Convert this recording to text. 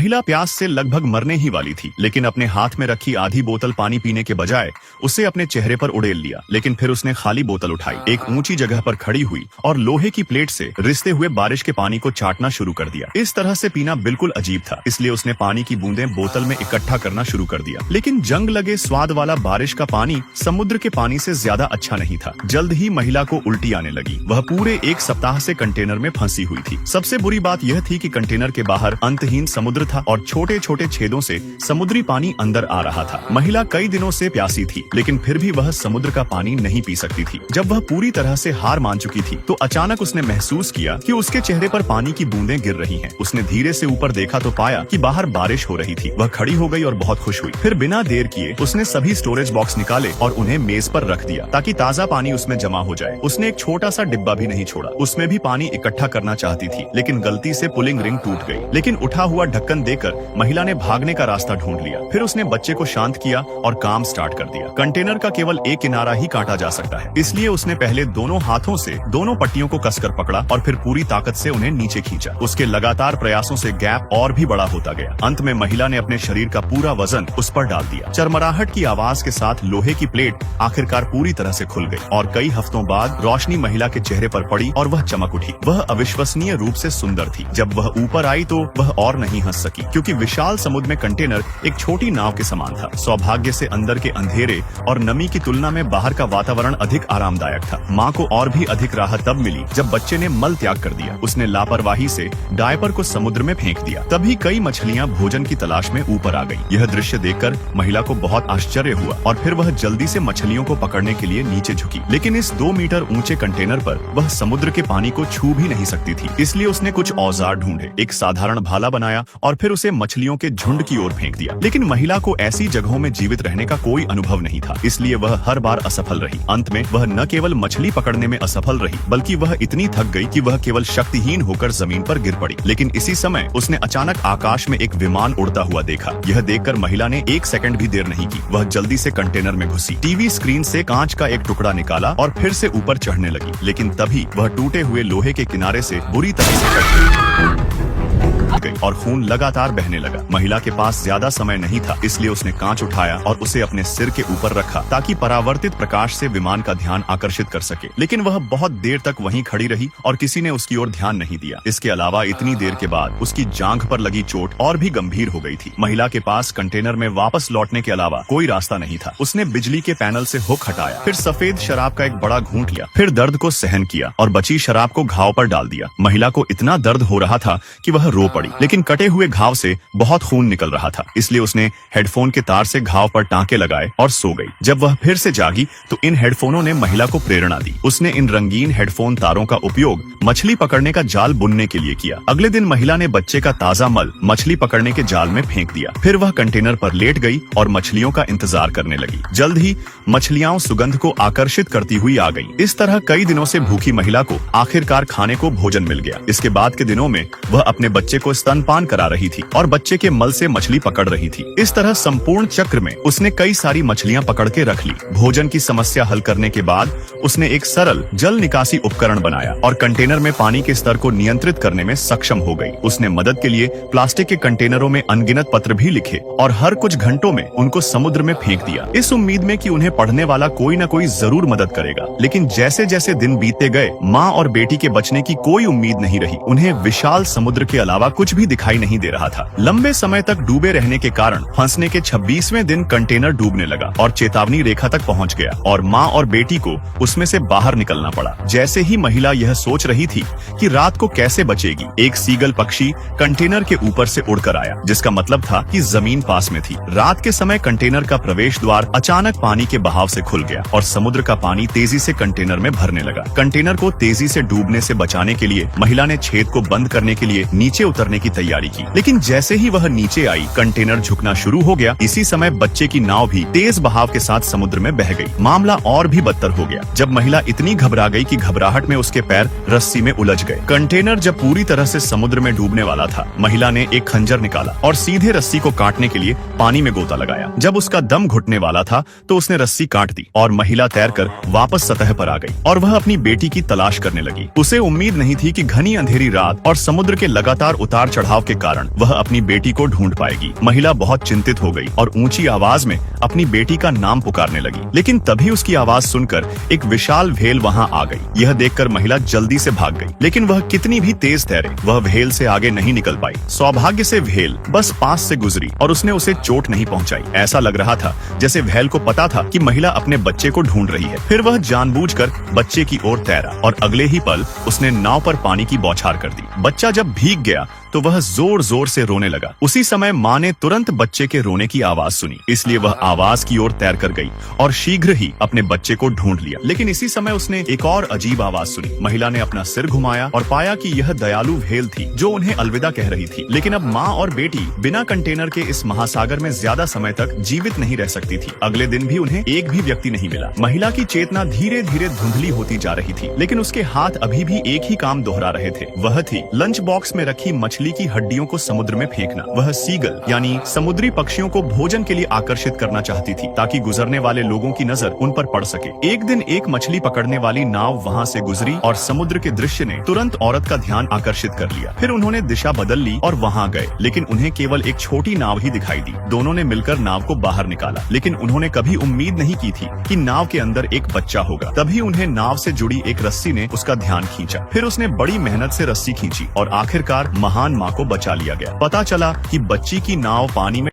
महिला प्यास से लगभग मरने ही वाली थी, लेकिन अपने हाथ में रखी आधी बोतल पानी पीने के बजाय उसे अपने चेहरे पर उड़ेल लिया। लेकिन फिर उसने खाली बोतल उठाई, एक ऊंची जगह पर खड़ी हुई और लोहे की प्लेट से रिसते हुए बारिश के पानी को चाटना शुरू कर दिया। इस तरह से पीना बिल्कुल अजीब था, इसलिए उसने पानी की बूंदें बोतल में इकट्ठा करना शुरू कर दिया। लेकिन जंग लगे स्वाद वाला बारिश का पानी समुद्र के पानी से ज्यादा अच्छा नहीं था। जल्द ही महिला को उल्टी आने लगी। वह पूरे एक सप्ताह से कंटेनर में फंसी हुई थी। सबसे बुरी बात यह थी कि कंटेनर के बाहर अंतहीन समुद्र था और छोटे छोटे छेदों से समुद्री पानी अंदर आ रहा था। महिला कई दिनों से प्यासी थी, लेकिन फिर भी वह समुद्र का पानी नहीं पी सकती थी। जब वह पूरी तरह से हार मान चुकी थी तो अचानक उसने महसूस किया कि उसके चेहरे पर पानी की बूंदें गिर रही हैं। उसने धीरे से ऊपर देखा तो पाया कि बाहर बारिश हो रही थी। वह खड़ी हो गई और बहुत खुश हुई। फिर बिना देर किए उसने सभी स्टोरेज बॉक्स निकाले और उन्हें मेज पर रख दिया ताकि ताज़ा पानी उसमें जमा हो जाए। उसने एक छोटा सा डिब्बा भी नहीं छोड़ा। उसमें भी पानी इकट्ठा करना चाहती थी, लेकिन गलती से पुलिंग रिंग टूट गई। लेकिन उठा हुआ ढक्कन देकर महिला ने भागने का रास्ता ढूंढ लिया। फिर उसने बच्चे को शांत किया और काम स्टार्ट कर दिया। कंटेनर का केवल एक किनारा ही काटा जा सकता है, इसलिए उसने पहले दोनों हाथों से दोनों पट्टियों को कसकर पकड़ा और फिर पूरी ताकत से उन्हें नीचे खींचा। उसके लगातार प्रयासों से गैप और भी बड़ा होता गया। अंत में महिला ने अपने शरीर का पूरा वजन उस पर डाल दिया। चरमराहट की आवाज के साथ लोहे की प्लेट आखिरकार पूरी तरह से खुल गई और कई हफ्तों बाद रोशनी महिला के चेहरे पर पड़ी और वह चमक उठी। वह अविश्वसनीय रूप से सुंदर थी। जब वह ऊपर आई तो वह और नहीं हंस सकी, क्योंकि विशाल समुद्र में कंटेनर एक छोटी नाव के समान था। सौभाग्य से अंदर के अंधेरे और नमी की तुलना में बाहर का वातावरण अधिक आरामदायक था। माँ को और भी अधिक राहत तब मिली जब बच्चे ने मल त्याग कर दिया। उसने लापरवाही से डायपर को समुद्र में फेंक दिया। तभी कई मछलियाँ भोजन की तलाश में ऊपर आ गयी। यह दृश्य देखकर महिला को बहुत आश्चर्य हुआ और फिर वह जल्दी से मछलियों को पकड़ने के लिए नीचे झुकी। लेकिन इस 2 मीटर ऊंचे कंटेनर पर वह समुद्र के पानी को छू भी नहीं सकती थी। इसलिए उसने कुछ औजार ढूंढे, एक साधारण भाला बनाया और फिर उसे मछलियों के झुंड की ओर फेंक दिया। लेकिन महिला को ऐसी जगहों में जीवित रहने का कोई अनुभव नहीं था, इसलिए वह हर बार असफल रही। अंत में वह न केवल मछली पकड़ने में असफल रही, बल्कि वह इतनी थक गई कि वह केवल शक्तिहीन होकर जमीन पर गिर पड़ी। लेकिन इसी समय उसने अचानक आकाश में एक विमान उड़ता हुआ देखा। यह देखकर महिला ने 1 सेकंड भी देर नहीं की। वह जल्दी से कंटेनर में घुसी, टीवी स्क्रीन से कांच का एक टुकड़ा निकाला और फिर से ऊपर चढ़ने लगी। लेकिन तभी वह टूटे हुए लोहे के किनारे से बुरी तरह से कट गई और खून लगातार बहने लगा। महिला के पास ज्यादा समय नहीं था, इसलिए उसने कांच उठाया और उसे अपने सिर के ऊपर रखा ताकि परावर्तित प्रकाश से विमान का ध्यान आकर्षित कर सके। लेकिन वह बहुत देर तक वहीं खड़ी रही और किसी ने उसकी ओर ध्यान नहीं दिया। इसके अलावा इतनी देर के बाद उसकी जांघ पर लगी चोट और भी गंभीर हो गई थी। महिला के पास कंटेनर में वापस लौटने के अलावा कोई रास्ता नहीं था। उसने बिजली के पैनल से हुक हटाया, फिर सफेद शराब का एक बड़ा घूंट लिया, फिर दर्द को सहन किया और बची शराब को घाव पर डाल दिया। महिला को इतना दर्द हो रहा था कि वह रो पड़ी, लेकिन कटे हुए घाव से बहुत खून निकल रहा था, इसलिए उसने हेडफोन के तार से घाव पर टांके लगाए और सो गई। जब वह फिर से जागी तो इन हेडफोनों ने महिला को प्रेरणा दी। उसने इन रंगीन हेडफोन तारों का उपयोग मछली पकड़ने का जाल बुनने के लिए किया। अगले दिन महिला ने बच्चे का ताजा मल मछली पकड़ने के जाल में फेंक दिया। फिर वह कंटेनर पर लेट गई और मछलियों का इंतजार करने लगी। जल्द ही मछलियां सुगंध को आकर्षित करती हुई आ गईं। इस तरह कई दिनों से भूखी महिला को आखिरकार खाने को भोजन मिल गया। इसके बाद के दिनों में वह अपने बच्चे को स्तनपान करा रही थी और बच्चे के मल से मछली पकड़ रही थी। इस तरह संपूर्ण चक्र में उसने कई सारी मछलियां पकड़ के रख ली। भोजन की समस्या हल करने के बाद उसने एक सरल जल निकासी उपकरण बनाया और कंटेनर में पानी के स्तर को नियंत्रित करने में सक्षम हो गई। उसने मदद के लिए प्लास्टिक के कंटेनरों में अनगिनत पत्र भी लिखे और हर कुछ घंटों में उनको समुद्र में फेंक दिया, इस उम्मीद में कि उन्हें पढ़ने वाला कोई न कोई जरूर मदद करेगा। लेकिन जैसे जैसे दिन बीतते गए, माँ और बेटी के बचने की कोई उम्मीद नहीं रही। उन्हें विशाल समुद्र के अलावा कुछ भी दिखाई नहीं दे रहा था। लंबे समय तक डूबे रहने के कारण फंसने के 26वें दिन कंटेनर डूबने लगा और चेतावनी रेखा तक पहुंच गया और माँ और बेटी को उसमें से बाहर निकलना पड़ा। जैसे ही महिला यह सोच रही थी कि रात को कैसे बचेगी, एक सीगल पक्षी कंटेनर के ऊपर से उड़कर आया, जिसका मतलब था कि जमीन पास में थी। रात के समय कंटेनर का प्रवेश द्वार अचानक पानी के बहाव से खुल गया और समुद्र का पानी तेजी से कंटेनर में भरने लगा। कंटेनर को तेजी से डूबने से बचाने के लिए महिला ने छेद को बंद करने के लिए नीचे उतरने की तैयारी की। लेकिन जैसे ही वह नीचे आई, कंटेनर झुकना शुरू हो गया। इसी समय बच्चे की नाव भी तेज बहाव के साथ समुद्र में बह गई। मामला और भी बदतर हो गया जब महिला इतनी घबरा गई कि घबराहट में उसके पैर रस्सी में उलझ गए। कंटेनर जब पूरी तरह से समुद्र में डूबने वाला था, महिला ने एक खंजर निकाला और सीधे रस्सी को काटने के लिए पानी में गोता लगाया। जब उसका दम घुटने वाला था तो उसने रस्सी काट दी और महिला तैरकर वापस सतह पर आ गई और वह अपनी बेटी की तलाश करने लगी। उसे उम्मीद नहीं थी कि घनी अंधेरी रात और समुद्र के लगातार उतार उतार चढ़ाव के कारण वह अपनी बेटी को ढूंढ पाएगी। महिला बहुत चिंतित हो गई और ऊंची आवाज में अपनी बेटी का नाम पुकारने लगी। लेकिन तभी उसकी आवाज सुनकर एक विशाल व्हेल वहां आ गई। यह देखकर महिला जल्दी से भाग गई, लेकिन वह कितनी भी तेज तैरे, वह व्हेल से आगे नहीं निकल पाई। सौभाग्य से व्हेल बस पास से गुजरी और उसने उसे चोट नहीं पहुंचाई। ऐसा लग रहा था जैसे व्हेल को पता था कि महिला अपने बच्चे को ढूंढ रही है। फिर वह जानबूझकर बच्चे की ओर तैरा और अगले ही पल उसने नाव पर पानी की बौछार कर दी। बच्चा जब भीग गया तो वह जोर जोर से रोने लगा। उसी समय माँ ने तुरंत बच्चे के रोने की आवाज सुनी, इसलिए वह आवाज की ओर तैर कर गई और शीघ्र ही अपने बच्चे को ढूंढ लिया। लेकिन इसी समय उसने एक और अजीब आवाज सुनी। महिला ने अपना सिर घुमाया और पाया कि यह दयालु व्हेल थी जो उन्हें अलविदा कह रही थी। लेकिन अब माँ और बेटी बिना कंटेनर के इस महासागर में ज्यादा समय तक जीवित नहीं रह सकती थी। अगले दिन भी उन्हें एक भी व्यक्ति नहीं मिला। महिला की चेतना धीरे धीरे धुंधली होती जा रही थी, लेकिन उसके हाथ अभी भी एक ही काम दोहरा रहे थे। वह थी लंच बॉक्स में रखी मछली की हड्डियों को समुद्र में फेंकना। वह सीगल यानी समुद्री पक्षियों को भोजन के लिए आकर्षित करना चाहती थी ताकि गुजरने वाले लोगों की नजर उन पर पड़ सके। एक दिन एक मछली पकड़ने वाली नाव वहां से गुजरी और समुद्र के दृश्य ने तुरंत औरत का ध्यान आकर्षित कर लिया। फिर उन्होंने दिशा बदल ली और वहां गए, लेकिन उन्हें केवल एक छोटी नाव ही दिखाई दी। दोनों ने मिलकर नाव को बाहर निकाला, लेकिन उन्होंने कभी उम्मीद नहीं की थी कि नाव के अंदर एक बच्चा होगा। तभी उन्हें नाव से जुड़ी एक रस्सी ने उसका ध्यान खींचा। फिर उसने बड़ी मेहनत से रस्सी खींची और आखिरकार महान माँ को बचा लिया गया। पता चला कि बच्ची की नाव पानी में